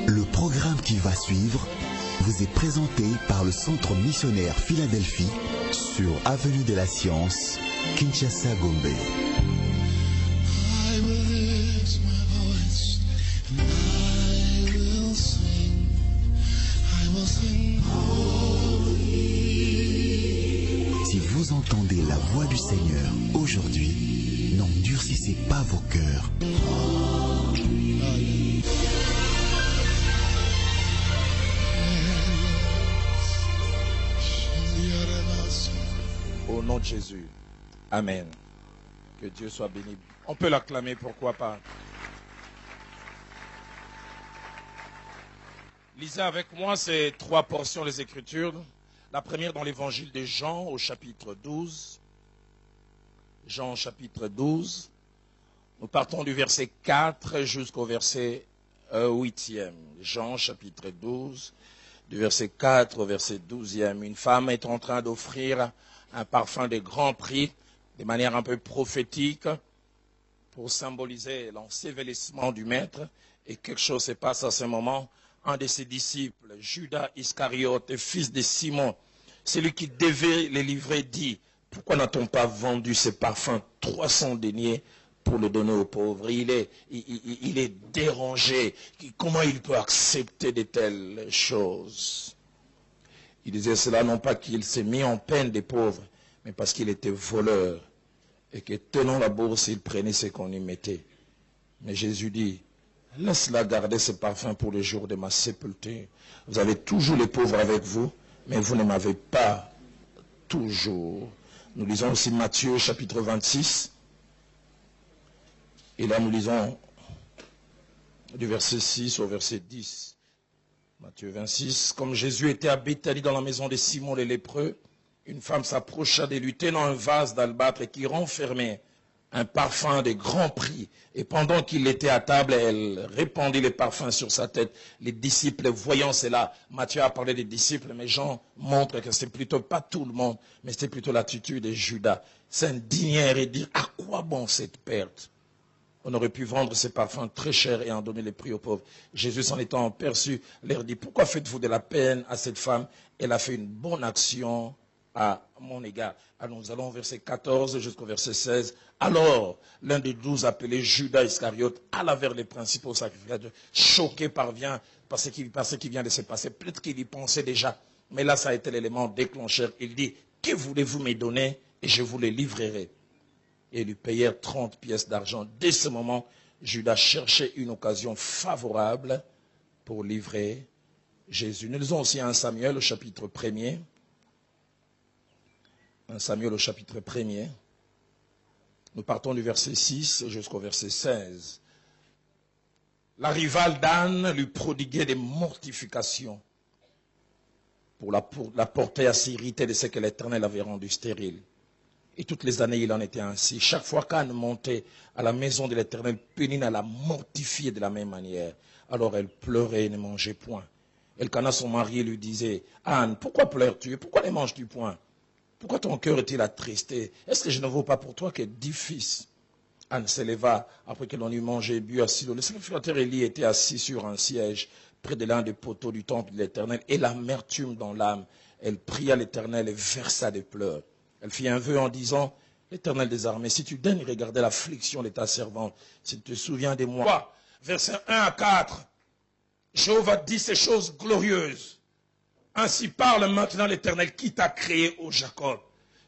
Le programme qui va suivre vous est présenté par le Centre missionnaire Philadelphie sur Avenue de la Science, Kinshasa, Gombe. Si vous entendez la voix du Seigneur aujourd'hui, n'endurcissez pas vos cœurs. Au nom de Jésus. Amen. Que Dieu soit béni. On peut l'acclamer, pourquoi pas. Lisez avec moi ces 3 portions des Écritures. La première dans l'évangile de Jean au chapitre 12. Jean chapitre 12. Nous partons du verset 4 jusqu'au verset 8e. Jean chapitre 12, du verset 4 au verset 12e. Une femme est en train d'offrir un parfum de grand prix, de manière un peu prophétique, pour symboliser l'ensevelissement du Maître. Et quelque chose se passe à ce moment. Un de ses disciples, Judas Iscariote, fils de Simon, celui qui devait les livrer, dit: pourquoi n'a-t-on pas vendu ce parfum 300 deniers pour le donner aux pauvres? Il est dérangé. Comment il peut accepter de telles choses? Il disait cela non pas qu'il s'est mis en peine des pauvres, mais parce qu'il était voleur et que tenant la bourse, il prenait ce qu'on y mettait. Mais Jésus dit: laisse-la garder ce parfum pour le jour de ma sépulture. Vous avez toujours les pauvres avec vous, mais vous ne m'avez pas toujours. Nous lisons aussi Matthieu chapitre 26. Et là nous lisons du verset 6 au verset 10. Matthieu 26. Comme Jésus était à Béthanie dans la maison de Simon le lépreux, une femme s'approcha de lui tenant un vase d'albâtre qui renfermait un parfum de grand prix. Et pendant qu'il était à table, elle répandit le parfum sur sa tête. Les disciples, voyant cela, Matthieu a parlé des disciples, mais Jean montre que c'est plutôt pas tout le monde, mais c'est plutôt l'attitude de Judas. S'indignèrent et dire: à quoi bon cette perte? On aurait pu vendre ces parfums très chers et en donner les prix aux pauvres. Jésus, s'en étant aperçu, leur dit: pourquoi faites-vous de la peine à cette femme? Elle a fait une bonne action à mon égard. Alors nous allons au verset 14 jusqu'au verset 16. Alors, l'un des 12 appelé Judas Iscariote alla vers les principaux sacrificateurs, choqué par ce qui vient de se passer. Peut-être qu'il y pensait déjà, mais là ça a été l'élément déclencheur. Il dit: que voulez-vous me donner et je vous les livrerai? Et ils lui payèrent 30 pièces d'argent. Dès ce moment, Judas cherchait une occasion favorable pour livrer Jésus. Nous lisons aussi 1 Samuel au chapitre 1er. 1 Samuel au chapitre 1er. Nous partons du verset 6 jusqu'au verset 16. La rivale d'Anne lui prodiguait des mortifications pour la porter à s'irriter de ce que l'Éternel avait rendu stérile. Et toutes les années, il en était ainsi. Chaque fois qu'Anne montait à la maison de l'Éternel, Pénina la mortifiait de la même manière. Alors elle pleurait et ne mangeait point. Elkana, son mari, lui disait: Anne, pourquoi pleures-tu et pourquoi ne manges-tu point? Pourquoi ton cœur est-il attristé? Est-ce que je ne vaux pas pour toi que 10 fils? Anne se leva après que l'on eut mangé et bu à Silo. Le sacrificateur Élie était assis sur un siège près de l'un des poteaux du temple de l'Éternel. Et l'amertume dans l'âme, elle pria l'Éternel et versa des pleurs. Elle fit un vœu en disant: l'Éternel des armées, si tu daignes regarder l'affliction de ta servante, si tu te souviens de moi. Versets 1 à 4. Jéhovah dit ces choses glorieuses. Ainsi parle maintenant l'Éternel qui t'a créé, ô Jacob,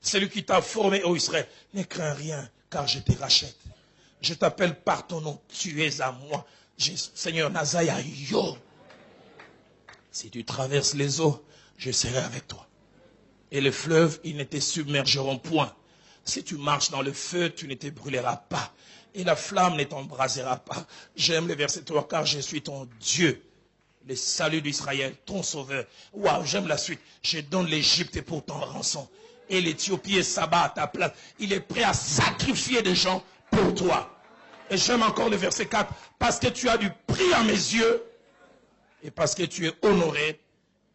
celui qui t'a formé, ô Israël. Ne crains rien, car je te rachète. Je t'appelle par ton nom, tu es à moi. Seigneur Nazaya Yo. Si tu traverses les eaux, je serai avec toi. Et les fleuves, ils ne te submergeront point. Si tu marches dans le feu, tu ne te brûleras pas. Et la flamme ne t'embrasera pas. J'aime le verset 3, car je suis ton Dieu. Le salut d'Israël, ton sauveur. Waouh, j'aime la suite. Je donne l'Égypte pour ton rançon. Et l'Éthiopie et Saba à ta place. Il est prêt à sacrifier des gens pour toi. Et j'aime encore le verset 4. Parce que tu as du prix à mes yeux. Et parce que tu es honoré.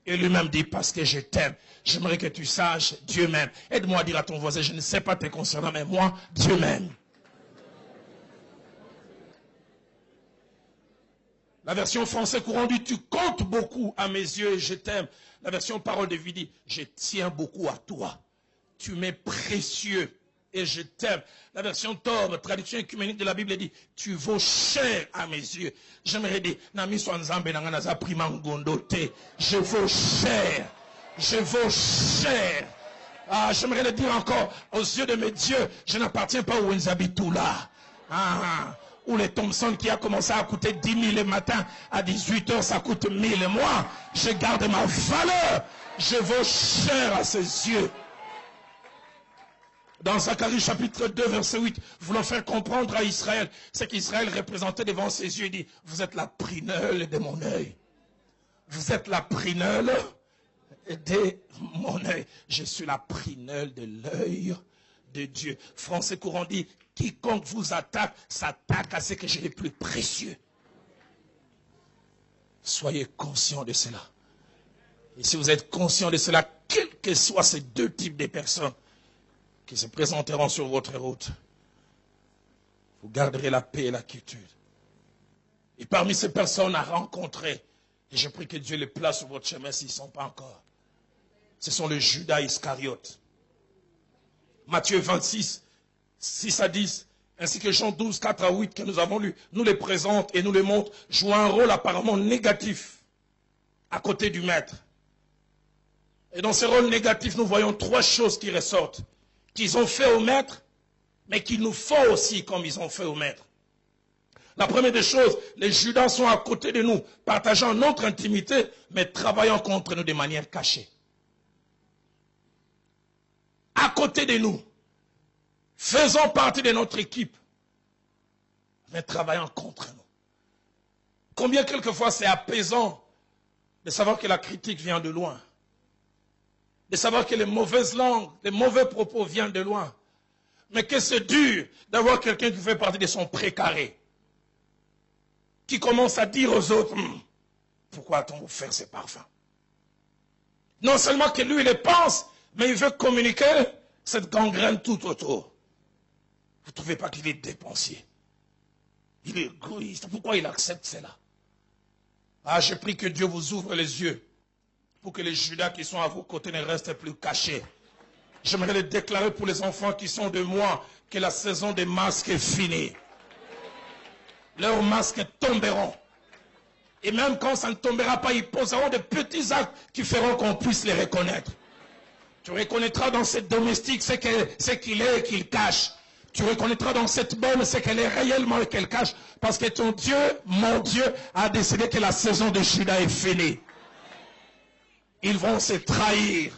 Et lui-même dit: parce que je t'aime. J'aimerais que tu saches, Dieu m'aime. Aide-moi à dire à ton voisin: je ne sais pas te concernant, mais moi, Dieu m'aime. La version français courant dit, tu comptes beaucoup à mes yeux et je t'aime. La version parole de vie dit, je tiens beaucoup à toi. Tu m'es précieux et je t'aime. La version Torbe, traduction écuménique de la Bible, dit, tu vaux cher à mes yeux. J'aimerais dire, Nami Swanzambe Nanganaza Primangondote, je vaux cher. Je vaux cher. Ah, j'aimerais le dire encore, aux yeux de mes dieux, je n'appartiens pas au Wenzabitoula. Ou les Thompson qui a commencé à coûter 10 000 le matin, à 18 h ça coûte 1 000 et moi, je garde ma valeur. Je vaux cher à ses yeux. Dans Zacharie chapitre 2 verset 8, voulant faire comprendre à Israël, c'est qu'Israël représentait devant ses yeux, il dit, vous êtes la prunelle de mon œil. Vous êtes la prunelle de mon œil. Je suis la prunelle de l'œil de Dieu. Français courant dit, quiconque vous attaque, s'attaque à ce que j'ai de plus précieux. Soyez conscients de cela. Et si vous êtes conscients de cela, quels que soient ces deux types de personnes qui se présenteront sur votre route, vous garderez la paix et la quiétude. Et parmi ces personnes à rencontrer, et je prie que Dieu les place sur votre chemin s'ils ne sont pas encore, ce sont les Judas Iscariotes. Matthieu 26, 6 à 10, ainsi que Jean 12, 4 à 8 que nous avons lu, nous les présente et nous les montre, jouent un rôle apparemment négatif à côté du maître. Et dans ces rôles négatifs, nous voyons trois choses qui ressortent, qu'ils ont fait au maître, mais qu'ils nous font aussi comme ils ont fait au maître. La première des choses, les Judas sont à côté de nous, partageant notre intimité, mais travaillant contre nous de manière cachée. À côté de nous, faisant partie de notre équipe, mais travaillant contre nous. Combien quelquefois c'est apaisant de savoir que la critique vient de loin, de savoir que les mauvaises langues, les mauvais propos viennent de loin, mais que c'est dur d'avoir quelqu'un qui fait partie de son précaré, qui commence à dire aux autres, pourquoi a-t-on offert ces parfums? Non seulement que lui, il les pense, mais il veut communiquer cette gangrène tout autour. Vous ne trouvez pas qu'il est dépensier? Il est égoïste. Pourquoi il accepte cela? Ah, je prie que Dieu vous ouvre les yeux pour que les Judas qui sont à vos côtés ne restent plus cachés. J'aimerais le déclarer pour les enfants qui sont de moi que la saison des masques est finie. Leurs masques tomberont. Et même quand ça ne tombera pas, ils poseront de petits actes qui feront qu'on puisse les reconnaître. Tu reconnaîtras dans cette domestique ce qu'il est et qu'il cache. Tu reconnaîtras dans cette bonne ce qu'elle est réellement et qu'elle cache. Parce que ton Dieu, mon Dieu, a décidé que la saison de Judas est finie. Ils vont se trahir.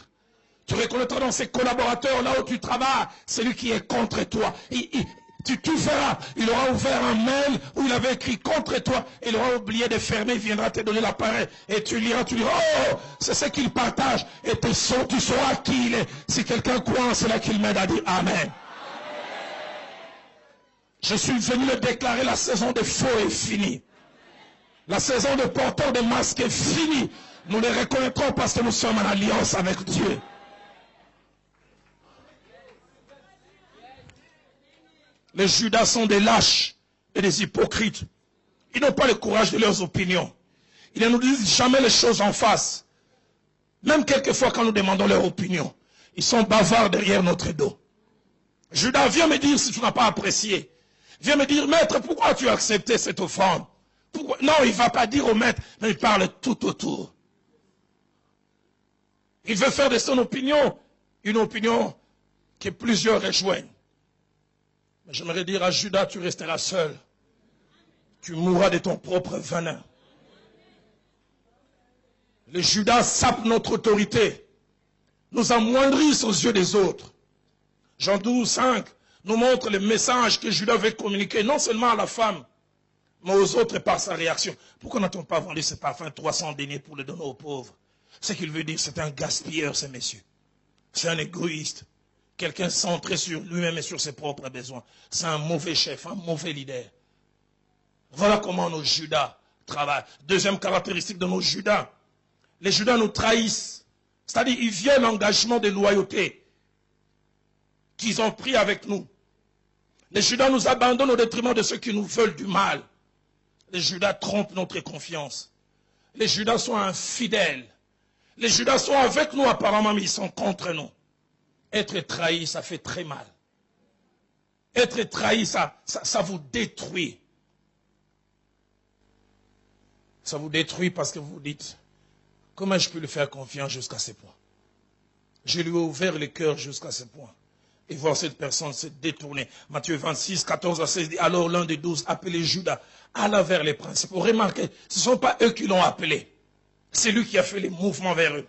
Tu reconnaîtras dans ces collaborateurs là où tu travailles, celui qui est contre toi. Tu verras, il aura ouvert un mail où il avait écrit contre toi, il aura oublié de fermer, il viendra te donner l'appareil, et tu liras, tu diras, oh, c'est ce qu'il partage, et tu sauras qui il est. Si quelqu'un croit, c'est là qu'il m'aide à dire Amen. Je suis venu le déclarer, la saison des faux est finie. La saison de porteurs de masques est finie. Nous les reconnaîtrons parce que nous sommes en alliance avec Dieu. Les Judas sont des lâches et des hypocrites. Ils n'ont pas le courage de leurs opinions. Ils ne nous disent jamais les choses en face. Même quelquefois quand nous demandons leur opinion, ils sont bavards derrière notre dos. Judas, viens me dire si tu n'as pas apprécié. Viens me dire, maître, pourquoi tu as accepté cette offrande? Pourquoi? Non, il ne va pas dire au maître, mais il parle tout autour. Il veut faire de son opinion une opinion que plusieurs rejoignent. Mais j'aimerais dire à Judas, tu resteras seul. Tu mourras de ton propre venin. Les Judas sapent notre autorité, nous amoindrissent aux yeux des autres. Jean 12, 5 nous montre le message que Judas veut communiquer, non seulement à la femme, mais aux autres par sa réaction. Pourquoi n'a-t-on pas vendu ce parfum 300 deniers pour le donner aux pauvres? Ce qu'il veut dire, c'est un gaspilleur, ce monsieur. C'est un égoïste. Quelqu'un centré sur lui-même et sur ses propres besoins. C'est un mauvais chef, un mauvais leader. Voilà comment nos Judas travaillent. Deuxième caractéristique de nos Judas. Les Judas nous trahissent. C'est-à-dire, ils violent l'engagement de loyauté qu'ils ont pris avec nous. Les Judas nous abandonnent au détriment de ceux qui nous veulent du mal. Les Judas trompent notre confiance. Les Judas sont infidèles. Les Judas sont avec nous apparemment, mais ils sont contre nous. Être trahi, ça fait très mal. Être trahi, ça vous détruit. Ça vous détruit parce que vous vous dites, comment je peux lui faire confiance jusqu'à ce point? Je lui ai ouvert le cœur jusqu'à ce point. Et voir cette personne se détourner. Matthieu 26, 14 à 16 dit, alors l'un des 12, appelé Judas, alla vers les principaux. Remarquez, ce ne sont pas eux qui l'ont appelé. C'est lui qui a fait les mouvements vers eux.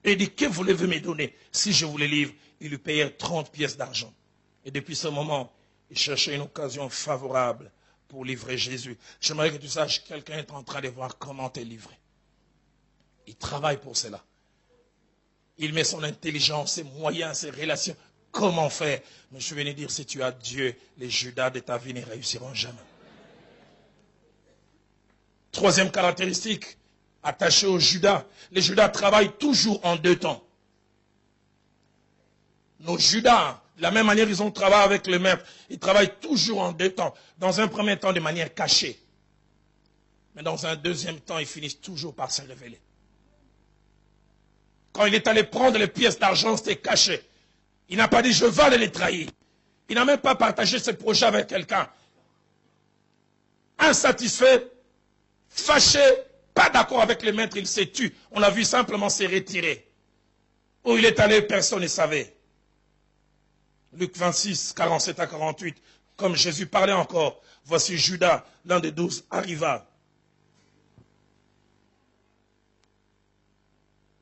Et il dit, que voulez-vous me donner si je vous les livre? Ils lui payèrent 30 pièces d'argent. Et depuis ce moment, il cherchait une occasion favorable pour livrer Jésus. J'aimerais que tu saches, quelqu'un est en train de voir comment t'es livré. Il travaille pour cela. Il met son intelligence, ses moyens, ses relations. Comment faire? Mais je suis venu dire, si tu as Dieu, les Judas de ta vie ne réussiront jamais. Troisième caractéristique, attaché aux Judas. Les Judas travaillent toujours en deux temps. Nos Judas, de la même manière ils ont travaillé avec le maître, ils travaillent toujours en deux temps. Dans un premier temps de manière cachée. Mais dans un deuxième temps, ils finissent toujours par se révéler. Quand il est allé prendre les pièces d'argent, c'était caché. Il n'a pas dit, je vais aller les trahir. Il n'a même pas partagé ses projets avec quelqu'un. Insatisfait, fâché, pas d'accord avec le maître, il s'est tué. On l'a vu simplement se retirer. Où il est allé, personne ne savait. Luc 26, 47 à 48. Comme Jésus parlait encore, voici Judas, l'un des 12, arriva.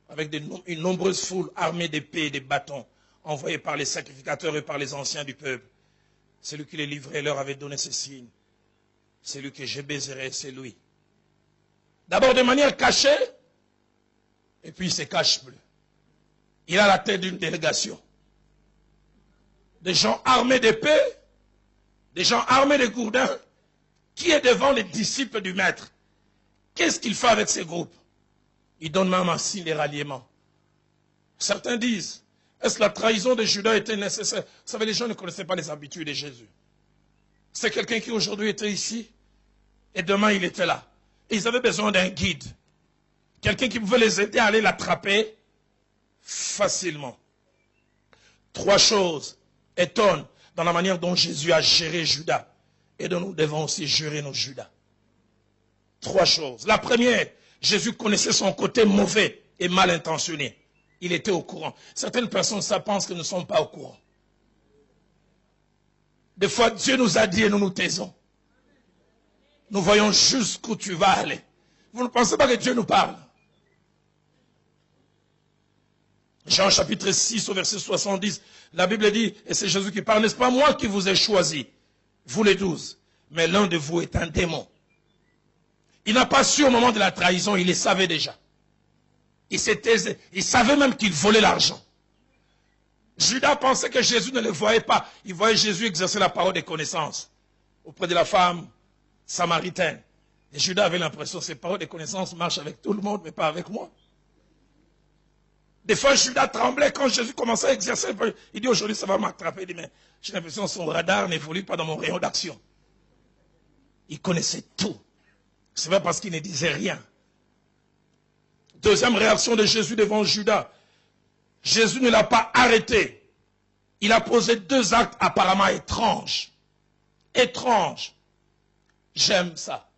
Avec une nombreuse foule armée d'épées et de bâtons, envoyés par les sacrificateurs et par les anciens du peuple. Celui qui les livrait leur avait donné ce signe. Celui que je baiserai, c'est lui. D'abord de manière cachée, et puis il ne se cache plus. Il a la tête d'une délégation. Des gens armés d'épées, des gens armés de gourdins, qui est devant les disciples du maître. Qu'est-ce qu'il fait avec ces groupes? Il donne même un signe de ralliement. Certains disent, est-ce que la trahison de Judas était nécessaire? Vous savez, les gens ne connaissaient pas les habitudes de Jésus. C'est quelqu'un qui aujourd'hui était ici, et demain il était là. Et ils avaient besoin d'un guide. Quelqu'un qui pouvait les aider à aller l'attraper facilement. Trois choses étonnent dans la manière dont Jésus a géré Judas, et dont nous devons aussi gérer nos Judas. Trois choses. La première, Jésus connaissait son côté mauvais et mal intentionné. Il était au courant. Certaines personnes, ça pensent que nous ne sommes pas au courant. Des fois, Dieu nous a dit et nous nous taisons. Nous voyons jusqu'où tu vas aller. Vous ne pensez pas que Dieu nous parle? Jean chapitre 6 au verset 70, la Bible dit, et c'est Jésus qui parle, n'est-ce pas moi qui vous ai choisi, vous les 12, mais l'un de vous est un démon. Il n'a pas su au moment de la trahison, il les savait déjà. Il savait même qu'il volait l'argent. Judas pensait que Jésus ne le voyait pas. Il voyait Jésus exercer la parole des connaissances auprès de la femme samaritaine. Et Judas avait l'impression que ces paroles des connaissances marchent avec tout le monde, mais pas avec moi. Des fois, Judas tremblait quand Jésus commençait à exercer. Il dit, aujourd'hui, ça va m'attraper. Il dit, mais j'ai l'impression que son radar n'évolue pas dans mon rayon d'action. Il connaissait tout. C'est pas parce qu'il ne disait rien. Deuxième réaction de Jésus devant Judas. Jésus ne l'a pas arrêté. Il a posé deux actes apparemment étranges. Étranges. J'aime ça.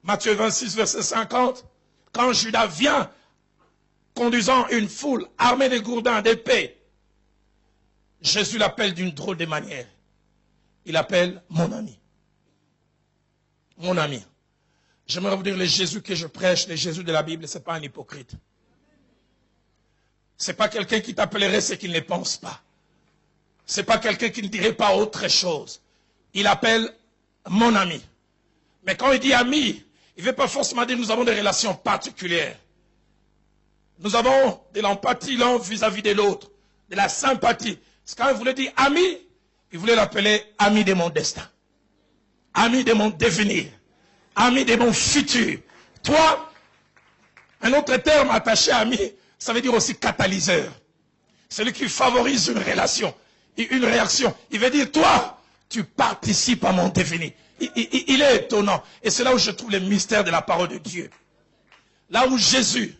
Matthieu 26, verset 50. Quand Judas vient, conduisant une foule armée de gourdins, d'épées, Jésus l'appelle d'une drôle de manière. Il appelle mon ami. Mon ami. J'aimerais vous dire, le Jésus que je prêche, le Jésus de la Bible, ce n'est pas un hypocrite. Ce n'est pas quelqu'un qui t'appellerait ce qu'il ne pense pas. Ce n'est pas quelqu'un qui ne dirait pas autre chose. Il appelle mon ami. Mais quand il dit ami, il ne veut pas forcément dire que nous avons des relations particulières. Nous avons de l'empathie l'un vis-à-vis de l'autre, de la sympathie. C'est quand il voulait dire ami, il voulait l'appeler ami de mon destin, ami de mon devenir, ami de mon futur. Toi, un autre terme attaché à ami, ça veut dire aussi catalyseur. Celui qui favorise une relation, une réaction. Il veut dire, toi, tu participes à mon devenir. Il est étonnant. Et c'est là où je trouve le mystère de la parole de Dieu. Là où Jésus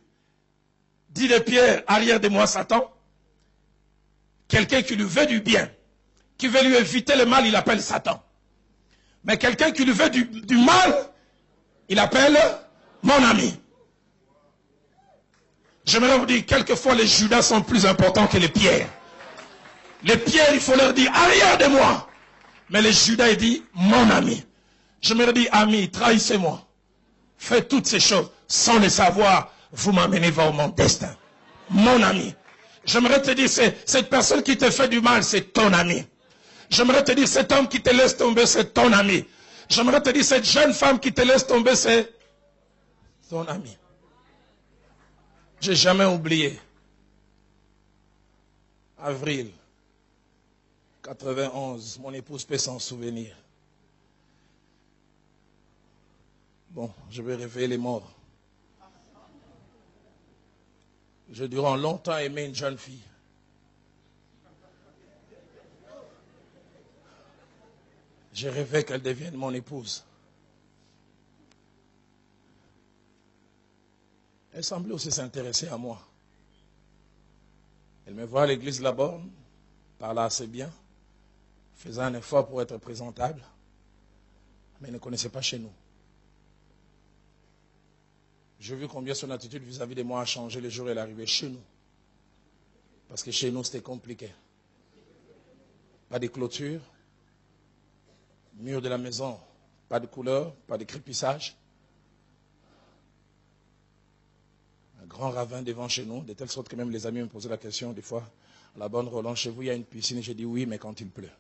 dit de Pierre, arrière de moi Satan, quelqu'un qui lui veut du bien, qui veut lui éviter le mal, il appelle Satan. Mais quelqu'un qui lui veut du mal, il appelle mon ami. J'aimerais vous dire, quelquefois les Judas sont plus importants que les Pierres. Les Pierres, il faut leur dire, arrière de moi. Mais les Judas, il dit, mon ami. J'aimerais dire, ami, trahissez-moi. Faites toutes ces choses sans le savoir. Vous m'amenez vers mon destin. Mon ami. J'aimerais te dire, cette personne qui te fait du mal, c'est ton ami. J'aimerais te dire, cet homme qui te laisse tomber, c'est ton ami. J'aimerais te dire, cette jeune femme qui te laisse tomber, c'est ton ami. J'ai jamais oublié. Avril 91, mon épouse peut s'en souvenir. Bon, je vais réveiller les morts. J'ai durant longtemps aimé une jeune fille. J'ai rêvé qu'elle devienne mon épouse. Elle semblait aussi s'intéresser à moi. Elle me voit à l'église de la Borne, parlait assez bien, faisait un effort pour être présentable, mais elle ne connaissait pas chez nous. J'ai vu combien son attitude vis-à-vis de moi a changé le jour où elle est arrivée chez nous. Parce que chez nous, c'était compliqué. Pas de clôture, mur de la maison, pas de couleur, pas de crépissage. Un grand ravin devant chez nous, de telle sorte que même les amis me posaient la question des fois, à la Bonne Roland, chez vous il y a une piscine? J'ai dit oui, mais quand il pleut.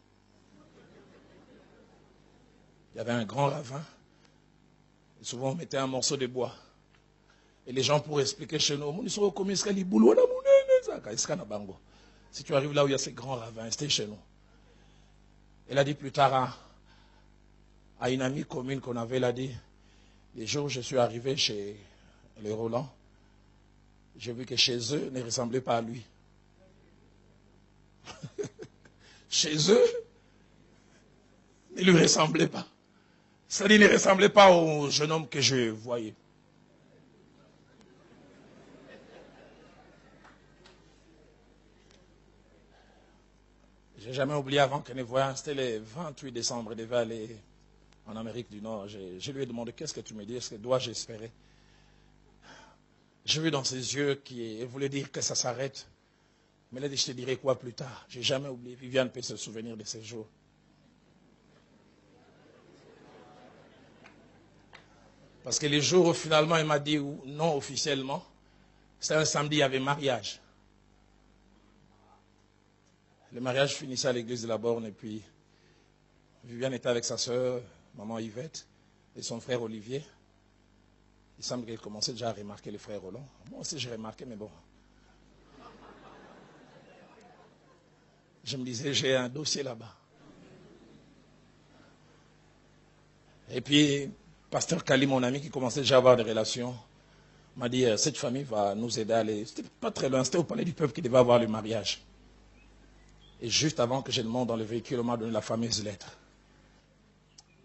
Il y avait un grand ravin, et souvent on mettait un morceau de bois. Et les gens pourraient expliquer chez nous, si tu arrives là où il y a ces grands ravins, c'était chez nous. Elle a dit plus tard à une amie commune qu'on avait, elle a dit, les jours où je suis arrivé chez les Roland, j'ai vu que chez eux ne ressemblait pas à lui. Chez eux, ne lui ressemblait pas. C'est-à-dire, il ne ressemblait pas au jeune homme que je voyais. Je n'ai jamais oublié avant qu'elle ne voyait, c'était le 28 décembre, elle devait aller en Amérique du Nord. Je lui ai demandé, qu'est-ce que tu me dis, est-ce que dois-je espérer? J'ai vu dans ses yeux qu'elle voulait dire que ça s'arrête. Mais elle a dit, je te dirai quoi plus tard. Je n'ai jamais oublié. Viviane peut se souvenir de ces jours. Parce que les jours où finalement elle m'a dit non officiellement, c'était un samedi, il y avait mariage. Le mariage finissait à l'église de la Borne et puis Viviane était avec sa sœur, maman Yvette, et son frère Olivier. Il semble qu'elle commençait déjà à remarquer le frère Roland. Moi aussi j'ai remarqué, mais bon. Je me disais, j'ai un dossier là-bas. Et puis, pasteur Kali, mon ami, qui commençait déjà à avoir des relations, m'a dit, cette famille va nous aider à aller. C'était pas très loin, c'était au palais du peuple qui devait avoir le mariage. Et juste avant que je le monte dans le véhicule, on m'a donné la fameuse lettre.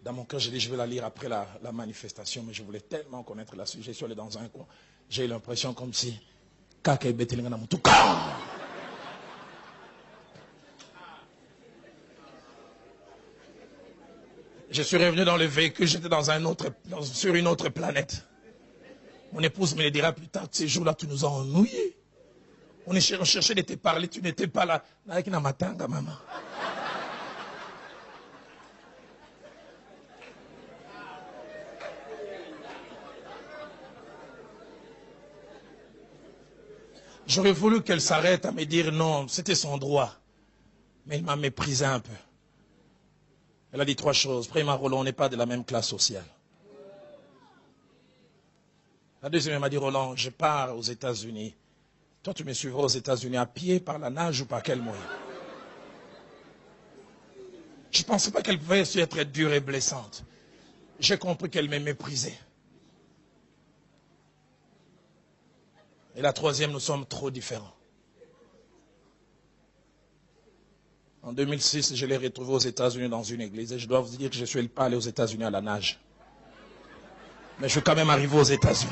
Dans mon cœur, j'ai dit, je vais la lire après la manifestation, mais je voulais tellement connaître la suite. Je suis allé dans un coin. J'ai eu l'impression comme si... Je suis revenu dans le véhicule, j'étais sur une autre planète. Mon épouse me le dira plus tard, ces jours-là, tu nous as ennuyés. On cherchait de te parler, tu n'étais pas là. Maman. J'aurais voulu qu'elle s'arrête à me dire non, c'était son droit. Mais elle m'a méprisé un peu. Elle a dit 3 choses. Premièrement, Roland, on n'est pas de la même classe sociale. La deuxième, elle m'a dit, Roland, je pars aux États-Unis. Toi, tu me suivras aux États-Unis à pied, par la nage ou par quel moyen? Je ne pensais pas qu'elle pouvait être dure et blessante. J'ai compris qu'elle me méprisait. Et la troisième, nous sommes trop différents. En 2006, je l'ai retrouvé aux États-Unis dans une église. Et je dois vous dire que je ne suis pas allé aux États-Unis à la nage. Mais je suis quand même arrivé aux États-Unis.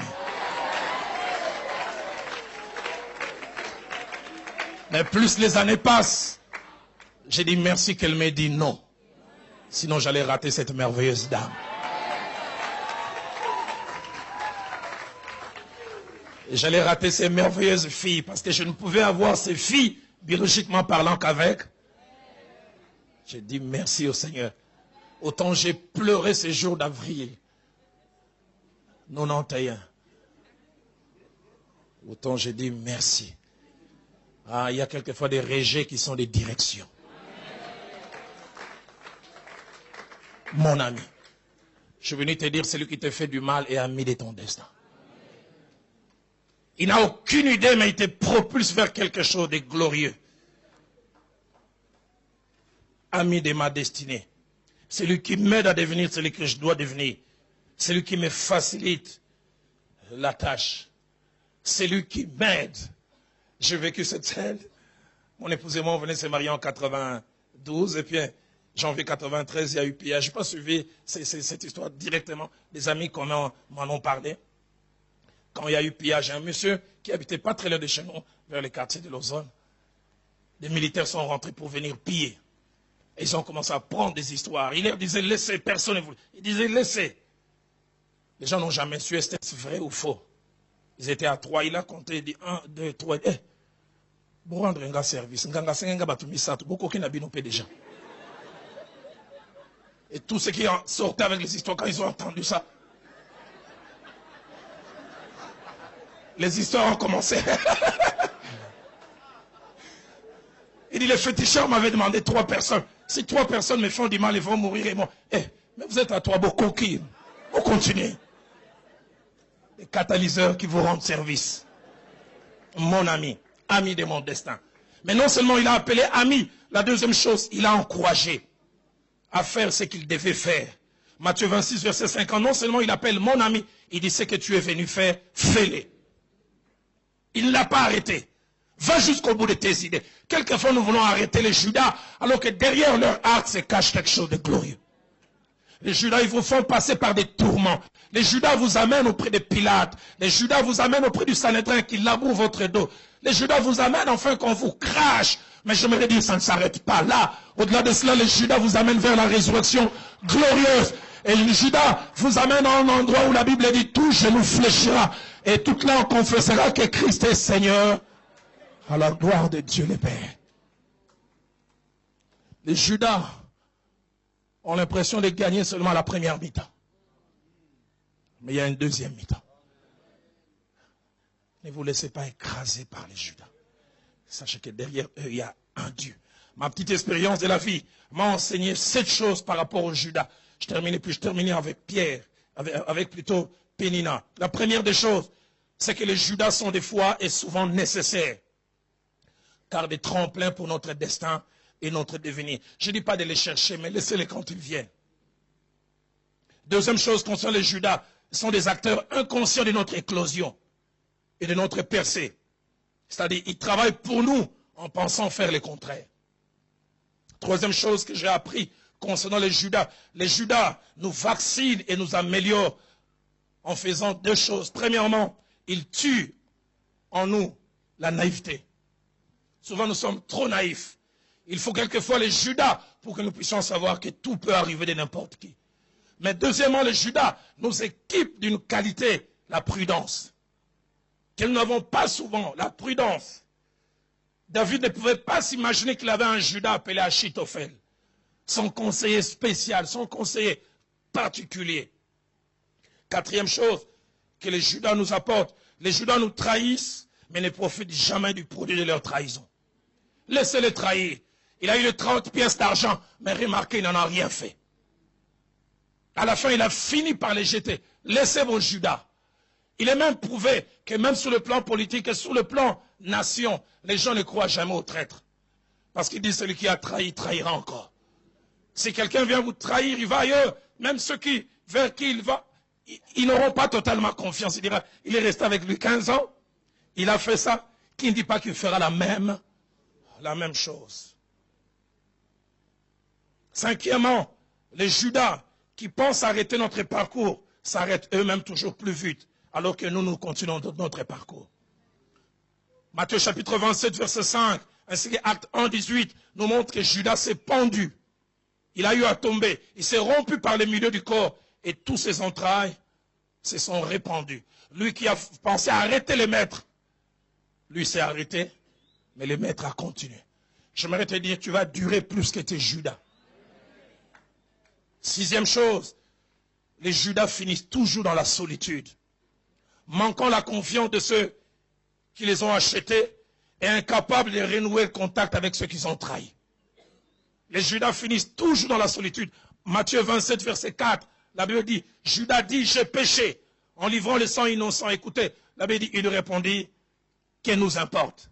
Mais plus les années passent, j'ai dit merci qu'elle m'ait dit non. Sinon, j'allais rater cette merveilleuse dame. Et j'allais rater ces merveilleuses filles parce que je ne pouvais avoir ces filles, biologiquement parlant, qu'avec. J'ai dit merci au Seigneur. Autant j'ai pleuré ces jours d'avril 91. Autant j'ai dit merci. Ah, il y a quelquefois des rejets qui sont des directions. Mon ami, je suis venu te dire, celui qui te fait du mal est ami de ton destin. Il n'a aucune idée, mais il te propulse vers quelque chose de glorieux. Ami de ma destinée. Celui qui m'aide à devenir celui que je dois devenir. Celui qui me facilite la tâche. Celui qui m'aide. J'ai vécu cette scène. Mon épouse et moi, on venait se marier en 92. Et puis, janvier 93, il y a eu pillage. Je n'ai pas suivi cette histoire directement. Des amis m'en ont parlé. Quand il y a eu pillage, un monsieur qui habitait pas très loin de chez nous, vers le quartier de Lausanne. Les militaires sont rentrés pour venir piller. Et ils ont commencé à prendre des histoires. Il leur disait, laissez, personne ne voulait. Il disait, laissez. Les gens n'ont jamais su, est-ce vrai ou faux. Ils étaient à 3, il a compté, il dit 1, 2, 3. Pour rendre un service, beaucoup qui n'habitent pas déjà. Et tous ceux qui sortaient avec les histoires, quand ils ont entendu ça, les histoires ont commencé. Il dit, les féticheurs m'avaient demandé 3 personnes. Si 3 personnes me font du mal, ils vont mourir et moi. Mais vous êtes à 3 beaux coquilles. Vous continuez. Les catalyseurs qui vous rendent service. Mon ami, ami de mon destin. Mais non seulement il a appelé ami, la deuxième chose, il a encouragé à faire ce qu'il devait faire. Matthieu 26, verset 50, non seulement il appelle mon ami, il dit ce que tu es venu faire, fais-le. Il ne l'a pas arrêté. Va jusqu'au bout de tes idées. Quelquefois, nous voulons arrêter les Judas, alors que derrière leur arc se cache quelque chose de glorieux. Les Judas, ils vous font passer par des tourments. Les Judas vous amènent auprès de Pilate. Les Judas vous amènent auprès du Sanhédrin qui laboure votre dos. Les Judas vous amènent enfin qu'on vous crache. Mais j'aimerais dire, ça ne s'arrête pas là. Au-delà de cela, les Judas vous amènent vers la résurrection glorieuse. Et les Judas vous amènent à un endroit où la Bible dit, tout genou fléchira. Et tout là, on confessera que Christ est Seigneur. À la gloire de Dieu le Père. Les Judas ont l'impression de gagner seulement la première mi-temps. Mais il y a une deuxième mi-temps. Ne vous laissez pas écraser par les Judas. Sachez que derrière eux, il y a un Dieu. Ma petite expérience de la vie m'a enseigné 7 choses par rapport aux Judas. Je terminais avec Pierre, avec plutôt Pénina. La première des choses, c'est que les Judas sont des fois et souvent nécessaires. Car des tremplins pour notre destin et notre devenir. Je ne dis pas de les chercher, mais laissez-les quand ils viennent. Deuxième chose concernant les Judas, ils sont des acteurs inconscients de notre éclosion et de notre percée. C'est-à-dire, ils travaillent pour nous en pensant faire le contraire. Troisième chose que j'ai appris concernant les Judas nous vaccinent et nous améliorent en faisant 2 choses. Premièrement, ils tuent en nous la naïveté. Souvent, nous sommes trop naïfs. Il faut quelquefois les Judas pour que nous puissions savoir que tout peut arriver de n'importe qui. Mais deuxièmement, les Judas nous équipent d'une qualité, la prudence, que nous n'avons pas souvent, la prudence. David ne pouvait pas s'imaginer qu'il avait un Judas appelé Achitophel, son conseiller spécial, son conseiller particulier. Quatrième chose que les Judas nous apportent, les Judas nous trahissent, mais ne profitent jamais du produit de leur trahison. Laissez-les trahir. Il a eu les 30 pièces d'argent, mais remarquez, il n'en a rien fait. À la fin, il a fini par les jeter. Laissez vos Judas. Il est même prouvé que même sur le plan politique et sur le plan nation, les gens ne croient jamais aux traîtres. Parce qu'il dit, celui qui a trahi, trahira encore. Si quelqu'un vient vous trahir, il va ailleurs. Même ceux vers qui il va, ils n'auront pas totalement confiance. Il dira, il est resté avec lui 15 ans. Il a fait ça. Qui ne dit pas qu'il fera la même chose. Cinquièmement, les Judas qui pensent arrêter notre parcours s'arrêtent eux-mêmes toujours plus vite, alors que nous continuons notre parcours. Matthieu chapitre 27, verset 5, ainsi que Acte 1, 18, nous montre que Judas s'est pendu. Il a eu à tomber. Il s'est rompu par le milieu du corps et tous ses entrailles se sont répandues. Lui qui a pensé arrêter les maîtres, lui s'est arrêté, mais le maître a continué. J'aimerais te dire, tu vas durer plus que tes Judas. Sixième chose, les Judas finissent toujours dans la solitude, manquant la confiance de ceux qui les ont achetés et incapables de renouer le contact avec ceux qui ont trahis. Les Judas finissent toujours dans la solitude. Matthieu 27, verset 4, la Bible dit, Judas dit, j'ai péché, en livrant le sang innocent. Écoutez, la Bible dit, il lui répondit, que nous importe?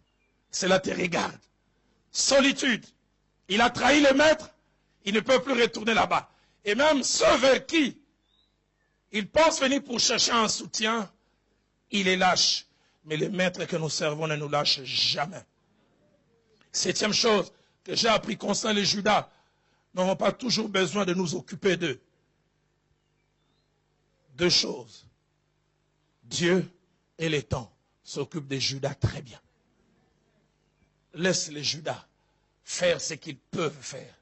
Cela te regarde. Solitude. Il a trahi le maître, il ne peut plus retourner là-bas. Et même ceux vers qui il pense venir pour chercher un soutien, il est lâche. Mais le maître que nous servons ne nous lâche jamais. Septième chose que j'ai appris concernant les Judas, n'auront pas toujours besoin de nous occuper d'eux. Deux choses. Dieu et les temps s'occupent des Judas très bien. Laisse les Judas faire ce qu'ils peuvent faire.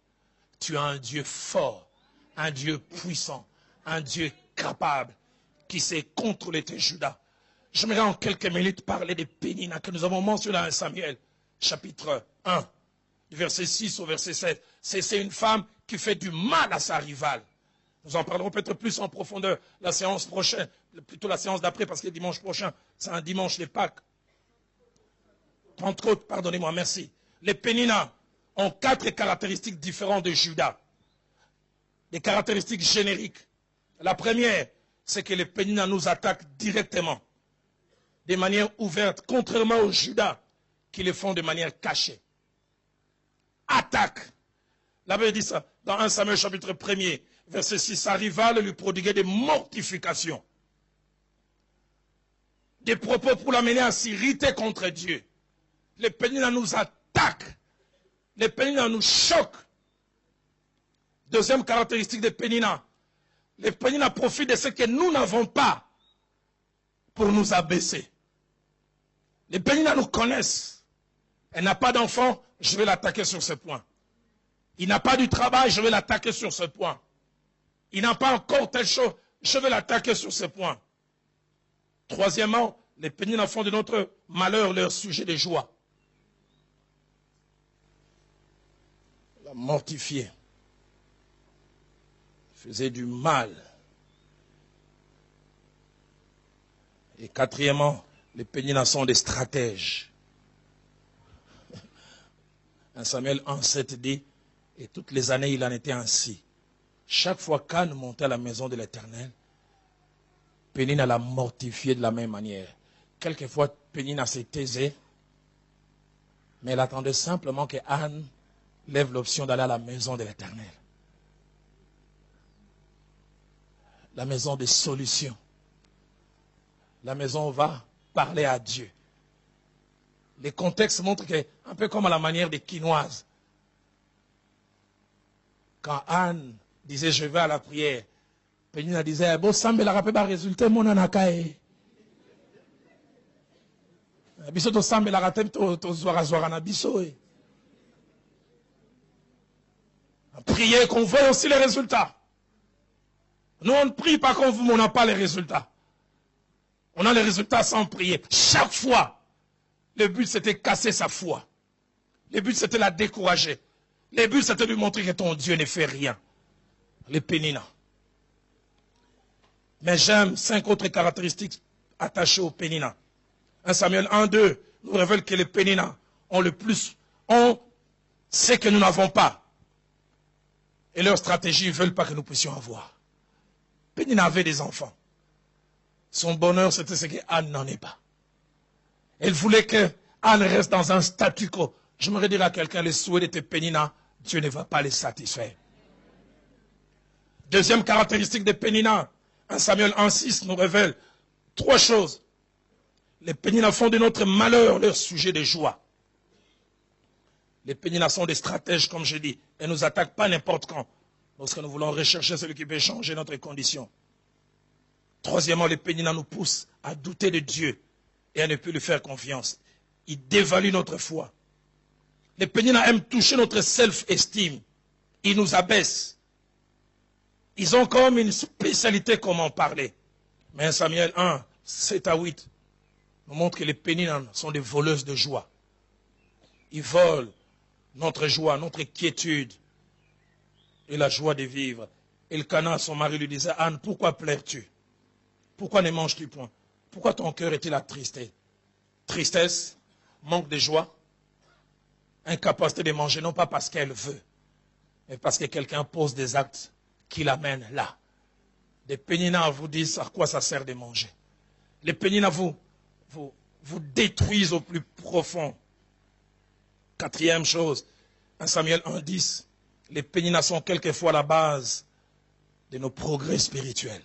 Tu as un Dieu fort, un Dieu puissant, un Dieu capable qui sait contrôler tes Judas. J'aimerais en quelques minutes parler des Pénina que nous avons mentionné dans Samuel, chapitre 1, du verset 6 au verset 7. C'est une femme qui fait du mal à sa rivale. Nous en parlerons peut-être plus en profondeur la séance prochaine, plutôt la séance d'après, parce que dimanche prochain, c'est un dimanche de Pâques. Pentecôte, pardonnez-moi, merci. Les Pénina ont 4 caractéristiques différentes de Judas. Des caractéristiques génériques. La première, c'est que les Pénina nous attaquent directement, de manière ouverte, contrairement aux Judas qui le font de manière cachée. Attaque. La Bible dit ça dans 1 Samuel chapitre 1er, verset 6. Sa rivale lui prodiguait des mortifications, des propos pour l'amener à s'irriter contre Dieu. Les Pénina nous attaquent. Les Pénina nous choquent. Deuxième caractéristique des Pénina. Les Pénina profitent de ce que nous n'avons pas pour nous abaisser. Les Pénina nous connaissent. Elle n'a pas d'enfant, je vais l'attaquer sur ce point. Il n'a pas du travail, je vais l'attaquer sur ce point. Il n'a pas encore telle chose, je vais l'attaquer sur ce point. Troisièmement, les Pénina font de notre malheur leur sujet de joie. La mortifier. Faisait du mal. Et quatrièmement, les Pénina sont des stratèges. 1 Samuel 1,7 dit, et toutes les années il en était ainsi. Chaque fois qu'Anne montait à la maison de l'Éternel, Pénina l'a mortifié de la même manière. Quelquefois, Pénina s'est taisée, mais elle attendait simplement que Anne lève l'option d'aller à la maison de l'Éternel. La maison des solutions. La maison où on va parler à Dieu. Les contextes montrent que, un peu comme à la manière des quinoises, quand Anne disait je vais à la prière, Pénina disait bon semble la rappel résultat mon anakae. Biso to semble la rappel to zoara na biso. Priez qu'on voit aussi les résultats. Nous on ne prie pas quand on n'a pas les résultats. On a les résultats sans prier. Chaque fois, le but c'était casser sa foi. Le but c'était la décourager. Le but c'était de lui montrer que ton Dieu ne fait rien. Les Pénina. Mais j'aime 5 autres caractéristiques attachées aux Pénina. 1 Samuel 1,2 nous révèle que les Pénina ont ce que nous n'avons pas. Et leur stratégie, ils ne veulent pas que nous puissions avoir. Pénina avait des enfants. Son bonheur, c'était ce qu'Anne n'en est pas. Elle voulait que Anne reste dans un statu quo. J'aimerais dire à quelqu'un, les souhaits de tes Pénina, Dieu ne va pas les satisfaire. Deuxième caractéristique des Pénina, 1 Samuel 1,6 nous révèle 3 choses. Les Pénina font de notre malheur leur sujet de joie. Les Péninas sont des stratèges, comme je dis. Elles ne nous attaquent pas n'importe quand. Lorsque nous voulons rechercher celui qui peut changer notre condition. Troisièmement, les Péninas nous poussent à douter de Dieu et à ne plus lui faire confiance. Ils dévaluent notre foi. Les Péninas aiment toucher notre self-esteem. Ils nous abaissent. Ils ont comme une spécialité comment parler. Mais 1 Samuel 1, 7 à 8 nous montre que les Péninas sont des voleuses de joie. Ils volent notre joie, notre quiétude et la joie de vivre. Elkana, son mari, lui disait, Anne, pourquoi pleures-tu? Pourquoi ne manges-tu point? Pourquoi ton cœur est-il attristé? Tristesse, manque de joie, incapacité de manger, non pas parce qu'elle veut, mais parce que quelqu'un pose des actes qui l'amènent là. Les Péninas vous disent à quoi ça sert de manger. Les Péninas vous détruisent au plus profond. Quatrième chose, 1 Samuel 1,10, les Péninas sont quelquefois la base de nos progrès spirituels.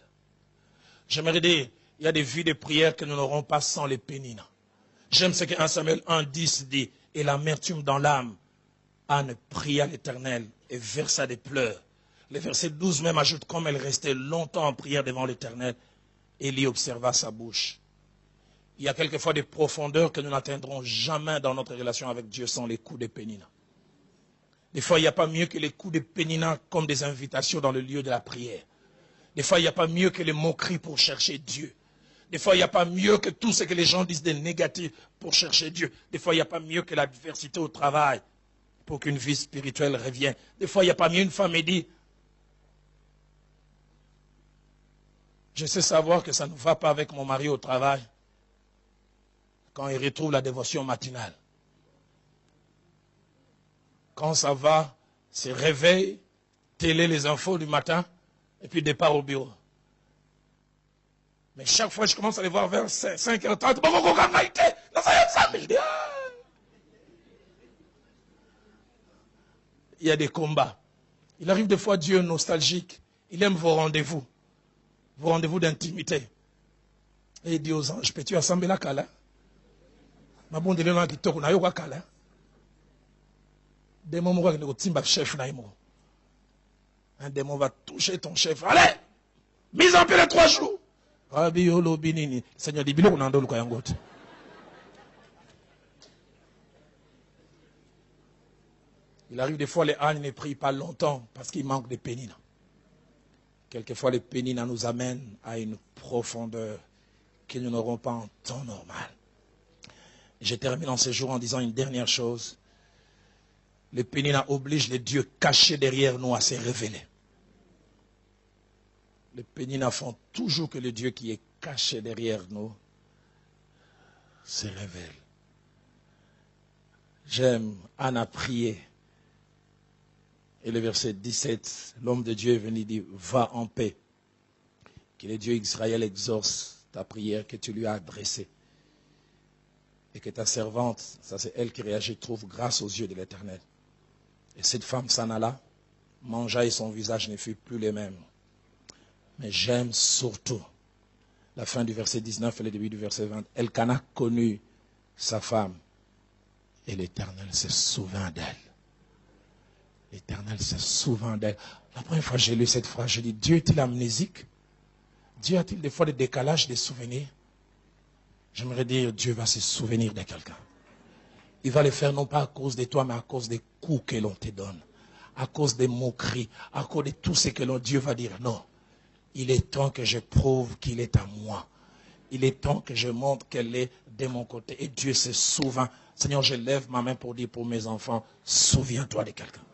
J'aimerais dire, il y a des vies de prière que nous n'aurons pas sans les Péninas. J'aime ce que 1 Samuel 1,10 dit, et l'amertume dans l'âme, Anne pria l'Éternel et versa des pleurs. Le verset 12 même ajoute, comme elle restait longtemps en prière devant l'Éternel, Élie observa sa bouche. Il y a quelquefois des profondeurs que nous n'atteindrons jamais dans notre relation avec Dieu sans les coups des Péninas. Des fois, il n'y a pas mieux que les coups des Péninas comme des invitations dans le lieu de la prière. Des fois, il n'y a pas mieux que les moqueries pour chercher Dieu. Des fois, il n'y a pas mieux que tout ce que les gens disent de négatif pour chercher Dieu. Des fois, il n'y a pas mieux que l'adversité au travail pour qu'une vie spirituelle revienne. Des fois, il n'y a pas mieux une femme qui dit, je sais savoir que ça ne va pas avec mon mari au travail quand il retrouve la dévotion matinale. Quand ça va, c'est réveil, télé, les infos du matin, et puis départ au bureau. Mais chaque fois que je commence à les voir vers 5h30, il y a des combats. Il arrive des fois Dieu nostalgique. Il aime vos rendez-vous d'intimité. Et il dit aux anges, peux-tu assembler la kala? Ma bonne délai qui tourne, n'a pas kala. Des moments où il y a un chef. Un démon va toucher ton chef. Allez! Mise en paix les 3 jours. Rabbi Yolo Binini. Seigneur dit, Bilo, on a un dolo kayangot. Il arrive des fois, les ânes ne prient pas longtemps parce qu'il manque de Péninas. Quelquefois, les Péninas nous amènent à une profondeur que nous n'aurons pas en temps normal. Je termine en ce jour en disant une dernière chose. Les Péninas obligent les dieux cachés derrière nous à se révéler. Les Péninas font toujours que le Dieu qui est caché derrière nous se révèle. J'aime Anna prier. Et le verset 17, l'homme de Dieu est venu dire, va en paix. Que le Dieu Israël exauce ta prière que tu lui as adressée. Et que ta servante, ça c'est elle qui réagit, trouve grâce aux yeux de l'Éternel. Et cette femme s'en alla, mangea et son visage ne fut plus le même. Mais j'aime surtout la fin du verset 19 et le début du verset 20. Elkana connut sa femme et l'Éternel se souvint d'elle. L'Éternel se souvint d'elle. La première fois que j'ai lu cette phrase, je dis, Dieu est-il amnésique? Dieu a-t-il des fois des décalages des souvenirs? J'aimerais dire, Dieu va se souvenir de quelqu'un. Il va le faire non pas à cause de toi, mais à cause des coups que l'on te donne. À cause des moqueries, à cause de tout ce que Dieu va dire. Non. Il est temps que je prouve qu'il est à moi. Il est temps que je montre qu'elle est de mon côté. Et Dieu se souvient. Seigneur, je lève ma main pour dire pour mes enfants, souviens-toi de quelqu'un.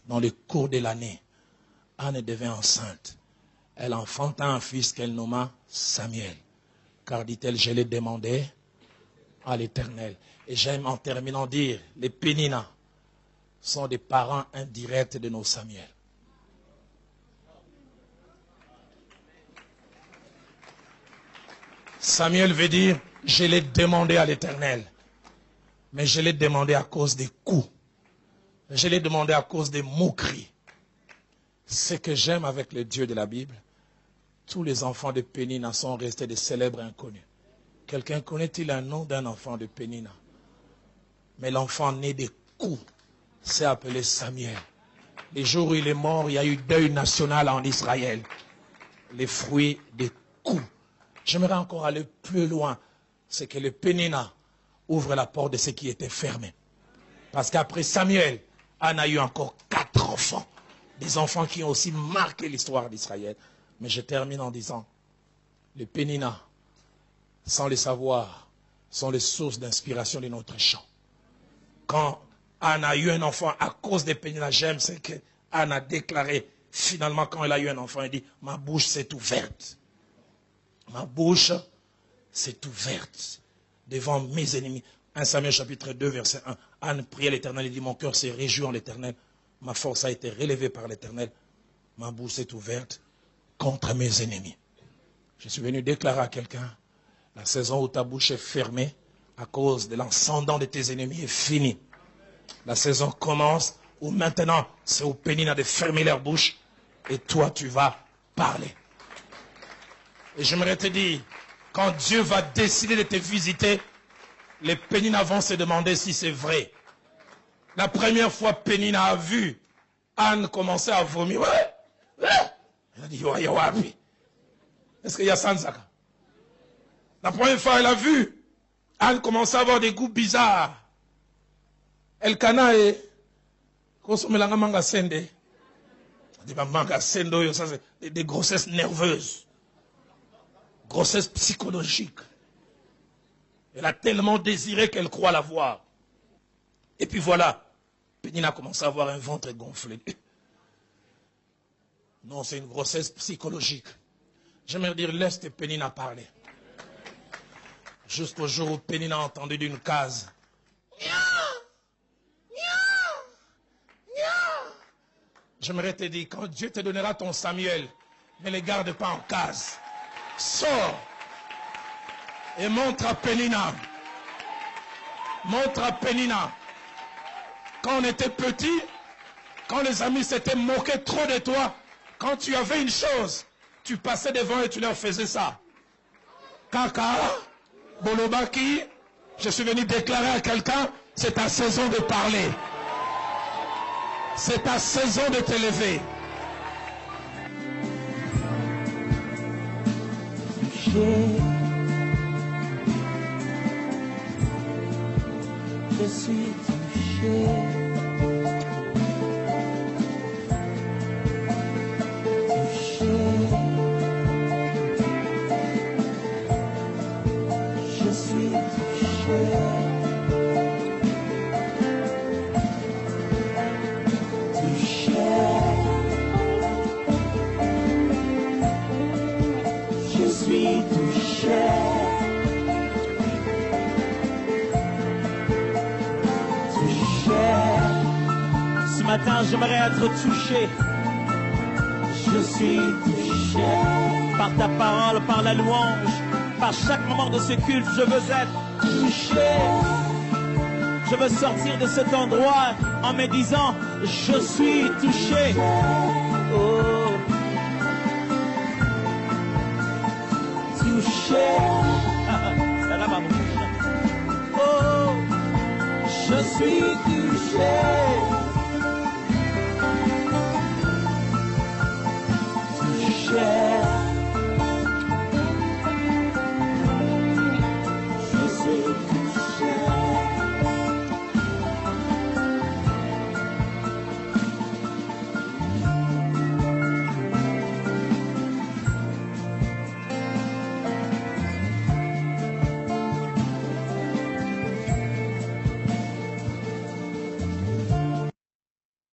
Dans le cours de l'année, Anne devint enceinte. Elle enfanta un fils qu'elle nomma Samuel. Car, dit-elle, je l'ai demandé à l'Éternel. Et j'aime en terminant dire, les Péninas sont des parents indirects de nos Samuel. Samuel veut dire, je l'ai demandé à l'Éternel. Mais je l'ai demandé à cause des coups. Je l'ai demandé à cause des moqueries. Ce que j'aime avec le Dieu de la Bible, tous les enfants de Pénina sont restés des célèbres inconnus. Quelqu'un connaît-il un nom d'un enfant de Pénina? Mais l'enfant né des coups s'est appelé Samuel. Les jours où il est mort, il y a eu deuil national en Israël. Les fruits des coups. J'aimerais encore aller plus loin. C'est que le Pénina ouvre la porte de ce qui était fermé. Parce qu'après Samuel, Anne a eu encore 4 enfants. Des enfants qui ont aussi marqué l'histoire d'Israël. Mais je termine en disant, les Pénina, sans le savoir, sont les sources d'inspiration de notre chant. Quand Anne a eu un enfant à cause des Pénina, j'aime ce que Anne a déclaré. Finalement, quand elle a eu un enfant, elle dit, ma bouche s'est ouverte. Ma bouche s'est ouverte devant mes ennemis. 1 Samuel chapitre 2, verset 1. Anne priait l'Éternel et dit, mon cœur s'est réjoui en l'Éternel. Ma force a été relevée par l'Éternel. Ma bouche s'est ouverte contre mes ennemis. Je suis venu déclarer à quelqu'un, la saison où ta bouche est fermée à cause de l'ascendant de tes ennemis est finie. La saison commence où maintenant c'est aux Pénina de fermer leur bouche et toi tu vas parler. Et j'aimerais te dire, quand Dieu va décider de te visiter, les Pénina vont se demander si c'est vrai. La première fois Pénina a vu Anne commencer à vomir. Elle a dit, wapi. Est-ce qu'il y a Sanzaka? La première fois elle a vu Anne commencer à avoir des goûts bizarres. Elkana est consommé manga sende. Des manga sendo, ça c'est des grossesses nerveuses. Grossesse psychologique. Elle a tellement désiré qu'elle croit l'avoir. Et puis voilà, Pénina a commencé à avoir un ventre gonflé. Non, c'est une grossesse psychologique. J'aimerais dire, laisse Pénina parler. Jusqu'au jour où Pénina a entendu d'une case. J'aimerais te dire, quand Dieu te donnera ton Samuel, ne les garde pas en case. Sors et montre à Pénina. Montre à Pénina. Quand on était petit, quand les amis s'étaient moqués trop de toi, quand tu avais une chose, tu passais devant et tu leur faisais ça. Kaka, Bolobaki, je suis venu déclarer à quelqu'un, c'est ta saison de parler. C'est ta saison de t'élever. Je suis touché. Ce matin, j'aimerais être touché. Je suis touché par ta parole, par la louange, par chaque moment de ce culte. Je veux être touché. Je veux sortir de cet endroit en me disant, je suis touché. Oh. Touché. Oh. Je suis touché.